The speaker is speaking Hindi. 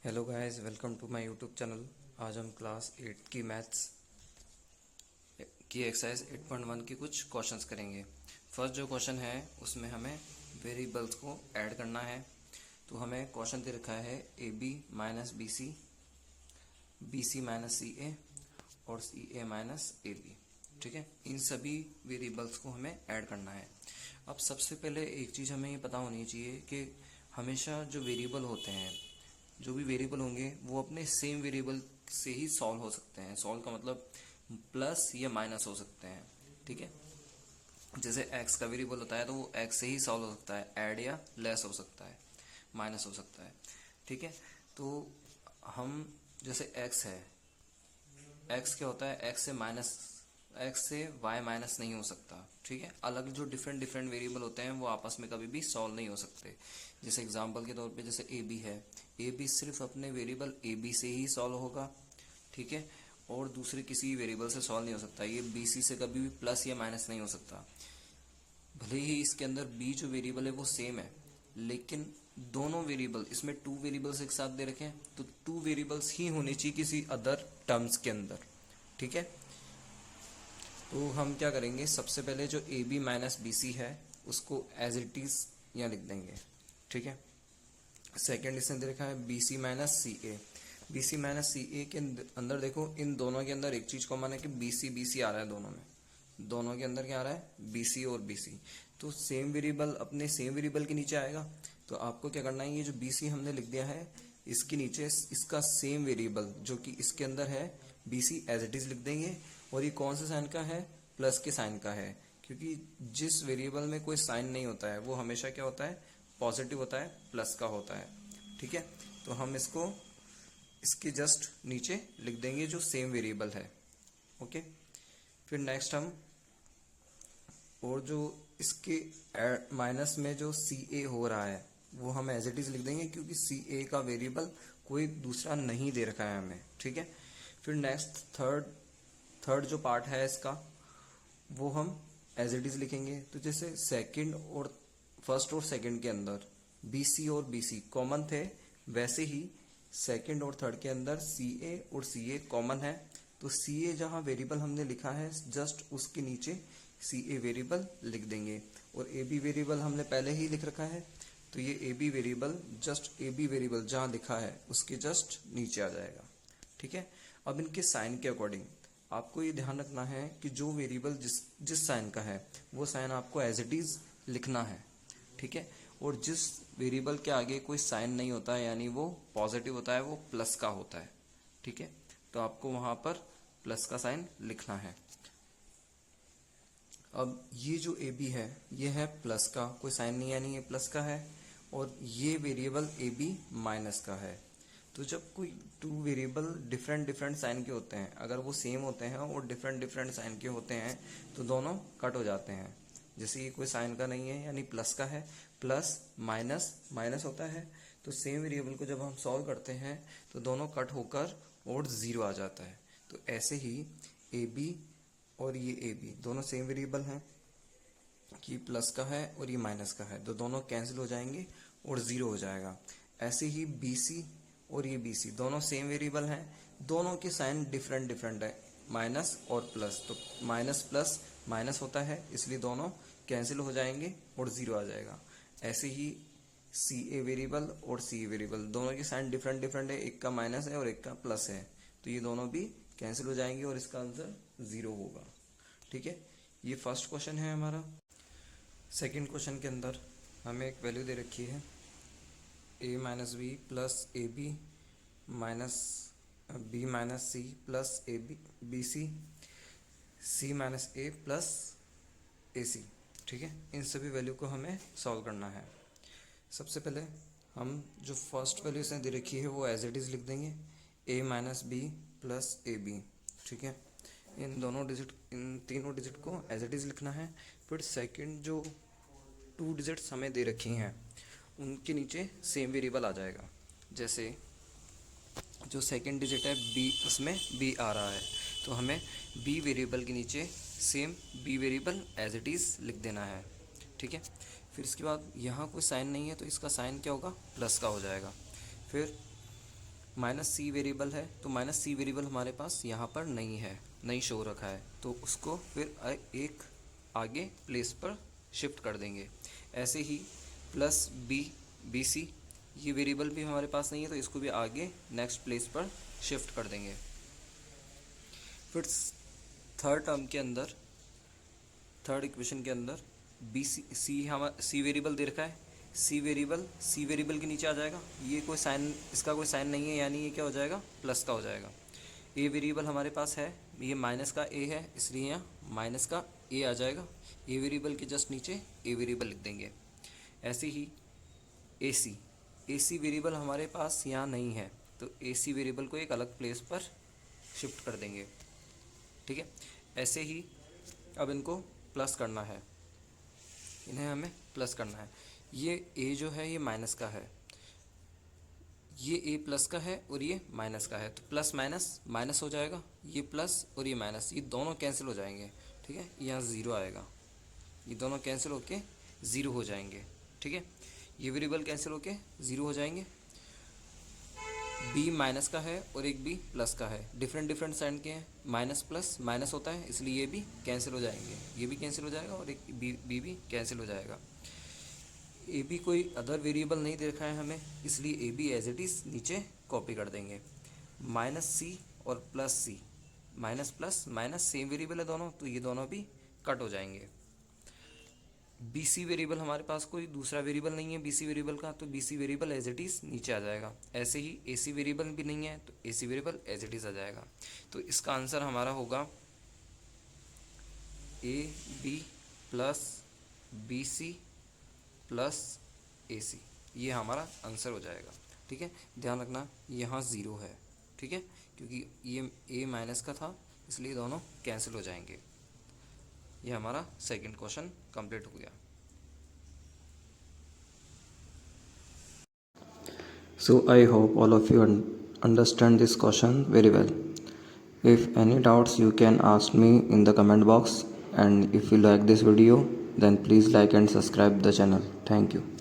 Hello guys, welcome to my YouTube channel. आज हम क्लास 8 की मैथ्स की एक्सरसाइज 8.1 की कुछ क्वेश्चंस करेंगे। फर्स्ट जो क्वेश्चन है उसमें हमें वेरिएबल्स को ऐड करना है। तो हमें क्वेश्चन दे रखा है A B minus B C, B C minus C A और सी ए माइनस ए बी। ठीक है, इन सभी वेरिएबल्स को हमें ऐड करना है। अब सबसे पहले एक चीज़ हमें ये पता होनी चाहिए कि हमेशा जो वेरिएबल होते हैं, जो भी वेरिएबल होंगे वो अपने सेम वेरिएबल से ही सॉल्व हो सकते हैं। सॉल्व का मतलब प्लस या माइनस हो सकते हैं। ठीक है, जैसे x का वेरिएबल होता है तो वो x से ही सॉल्व हो सकता है, ऐड या लेस हो सकता है, माइनस हो सकता है। ठीक है, तो हम जैसे x है, x क्या होता है, x से y माइनस नहीं हो सकता। ठीक है, अलग जो डिफरेंट डिफरेंट वेरिएबल होते हैं वो आपस में कभी भी सॉल्व नहीं हो सकते। जैसे एग्जांपल के तौर पे जैसे ए बी है, ए बी सिर्फ अपने वेरिएबल ए बी से ही सॉल्व होगा। ठीक है, और दूसरे किसी वेरिएबल से सॉल्व नहीं हो सकता। ये बी सी से कभी भी प्लस या माइनस नहीं हो सकता। भले ही इसके अंदर बी जो वेरिएबल है वो सेम है, लेकिन दोनों वेरिएबल, इसमें टू वेरिएबल्स एक साथ दे रखे हैं तो टू वेरिएबल्स ही होने चाहिए किसी अदर टर्म्स के अंदर। ठीक है, तो हम क्या करेंगे, सबसे पहले जो A B minus B C है उसको एज इट इज यहाँ लिख देंगे। ठीक है, सेकेंड इसने दे रखा है बी सी माइनस सी ए। बी सी माइनस सी ए के अंदर देखो, इन दोनों के अंदर एक चीज कॉमन है कि बी सी आ रहा है दोनों में। दोनों के अंदर क्या आ रहा है, बी सी और बी सी। तो सेम वेरिएबल अपने सेम वेरिएबल के नीचे आएगा। तो आपको क्या करना है, ये जो बी सी हमने लिख दिया है इसके नीचे इसका सेम वेरिएबल जो कि इसके अंदर है B C as it is लिख देंगे। और ये कौन से साइन का है, प्लस के साइन का है, क्योंकि जिस वेरिएबल में कोई साइन नहीं होता है वो हमेशा क्या होता है, पॉजिटिव होता है, प्लस का होता है। ठीक है, तो हम इसको इसके जस्ट नीचे लिख देंगे जो सेम वेरिएबल है। ओके, फिर नेक्स्ट हम, और जो इसके माइनस में जो सी ए हो रहा है वो हम एज इट इज लिख देंगे, क्योंकि सी ए का वेरिएबल कोई दूसरा नहीं दे रखा है हमें। ठीक है, फिर नेक्स्ट थर्ड जो पार्ट है इसका वो हम एज इट इज लिखेंगे। तो जैसे सेकंड और फर्स्ट और सेकंड के अंदर बी सी और बी सी कॉमन थे, वैसे ही सेकंड और थर्ड के अंदर सी ए और सी ए कॉमन है। तो सी ए जहां वेरिएबल हमने लिखा है जस्ट उसके नीचे सी ए वेरिएबल लिख देंगे। और ए बी वेरिएबल हमने पहले ही लिख रखा है, तो ये A B variable just A B variable जहां लिखा है उसके जस्ट नीचे आ जाएगा। ठीक है, अब इनके साइन के अकॉर्डिंग आपको ये ध्यान रखना है कि जो वेरिएबल जिस जिस साइन का है वो साइन आपको एज इट इज लिखना है। ठीक है, और जिस वेरिएबल के आगे कोई साइन नहीं होता है यानी वो पॉजिटिव होता है, वो प्लस का होता है। ठीक है, तो आपको वहां पर प्लस का साइन लिखना है। अब ये जो ए बी है ये है प्लस का, कोई साइन नहीं यानी ये प्लस का है। और ये वेरिएबल ए बी माइनस का है। तो जब कोई two variable different different sign के होते हैं, अगर वो सेम होते हैं और डिफरेंट डिफरेंट साइन के होते हैं तो दोनों कट हो जाते हैं। जैसे ये कोई साइन का नहीं है यानी प्लस का है, प्लस माइनस माइनस होता है। तो सेम वेरिएबल को जब हम सॉल्व करते हैं तो दोनों कट होकर और जीरो आ जाता है। तो ऐसे ही ए बी और ये ए बी दोनों सेम वेरिएबल हैं कि प्लस का है और ये माइनस का है, तो दोनों कैंसिल हो जाएंगे और जीरो हो जाएगा। ऐसे ही बी सी और ये बी सी दोनों सेम वेरिएबल हैं, दोनों के साइन डिफरेंट डिफरेंट है, माइनस और प्लस। तो माइनस प्लस माइनस होता है, इसलिए दोनों कैंसिल हो जाएंगे और जीरो आ जाएगा। ऐसे ही सी ए वेरिएबल और सी ए वेरिएबल दोनों के साइन डिफरेंट डिफरेंट है, एक का माइनस है और एक का प्लस है, तो ये दोनों भी कैंसिल हो जाएंगे और इसका आंसर जीरो होगा। ठीक है, ये फर्स्ट क्वेश्चन है हमारा। सेकंड क्वेश्चन के अंदर हमें एक वैल्यू दे रखी है A minus B plus A B minus B minus C plus A B B C, C minus A plus A C. ठीक है, इन सभी वैल्यू को हमें सॉल्व करना है। सबसे पहले हम जो फर्स्ट वैल्यू इसने दे रखी है वो एज इट इज़ लिख देंगे, A minus B plus A B. ठीक है, इन तीनों डिजिट को एज इट इज़ लिखना है। फिर सेकंड जो टू डिजिट्स हमें दे रखी हैं उनके नीचे सेम वेरिएबल आ जाएगा। जैसे जो सेकंड डिजिट है बी, उसमें बी आ रहा है, तो हमें बी वेरिएबल के नीचे same B variable as it is लिख देना है। ठीक है, फिर इसके बाद यहाँ कोई साइन नहीं है तो इसका साइन क्या होगा, प्लस का हो जाएगा। फिर माइनस सी वेरिएबल है, तो माइनस सी वेरिएबल हमारे पास यहाँ पर नहीं है, नहीं शो रखा है, तो उसको फिर एक आगे प्लेस पर शिफ्ट कर देंगे। ऐसे ही प्लस बी सी, ये वेरिएबल भी हमारे पास नहीं है, तो इसको भी आगे नेक्स्ट प्लेस पर शिफ्ट कर देंगे। फिर थर्ड टर्म के अंदर, थर्ड इक्वेशन के अंदर बी सी हमारा सी वेरिएबल दे रखा है, सी वेरिएबल के नीचे आ जाएगा, ये कोई साइन, इसका कोई साइन नहीं है, यानी ये क्या हो जाएगा, प्लस का हो जाएगा। ए वेरिएबल हमारे पास है, ये माइनस का ए है, इसलिए यहाँ माइनस का ए आ जाएगा। ए वेरिएबल के जस्ट नीचे ए वेरिएबल लिख देंगे। ऐसे ही ए सी वेरिएबल हमारे पास यहाँ नहीं है, तो ए सी वेरिएबल को एक अलग प्लेस पर शिफ्ट कर देंगे। ठीक है, ऐसे ही अब इनको प्लस करना है, इन्हें हमें प्लस करना है। ये ए जो है ये माइनस का है, ये ए प्लस का है और ये माइनस का है, तो प्लस माइनस माइनस हो जाएगा, ये प्लस और ये माइनस, ये दोनों कैंसिल हो जाएंगे। ठीक है, यहाँ ज़ीरो आएगा, ये दोनों कैंसिल होके ज़ीरो हो जाएंगे। ठीक है, ये वेरिएबल कैंसिल होके ज़ीरो हो जाएंगे। बी माइनस का है और एक बी प्लस का है, डिफरेंट साइन के हैं, माइनस प्लस माइनस होता है, इसलिए ये भी कैंसिल हो जाएंगे, ये भी कैंसिल हो जाएगा और एक बी भी कैंसिल हो जाएगा। ए बी कोई अदर वेरिएबल नहीं दे रखा है हमें, इसलिए A B as it is नीचे कॉपी कर देंगे। माइनस सी और plus C, minus plus minus same variable है दोनों, तो ये दोनों भी कट हो जाएंगे। बी सी वेरिएबल हमारे पास कोई दूसरा वेरिएबल नहीं है बी सी वेरिएबल का, तो B C variable as it is नीचे आ जाएगा। ऐसे ही ए सी वेरिएबल भी नहीं है, तो A C variable as it is आ जाएगा। तो इसका आंसर हमारा होगा A B plus B C plus A C, ये हमारा आंसर हो जाएगा। ठीक है, ध्यान रखना यहाँ ज़ीरो है। ठीक है, क्योंकि ये ए माइनस का था, इसलिए दोनों कैंसिल हो जाएंगे। ये हमारा सेकंड क्वेश्चन कंप्लीट हो गया। So I hope all of you understand this question very well. If any doubts you can ask me in the comment box, and if you like this video then please like and subscribe the channel. Thank you.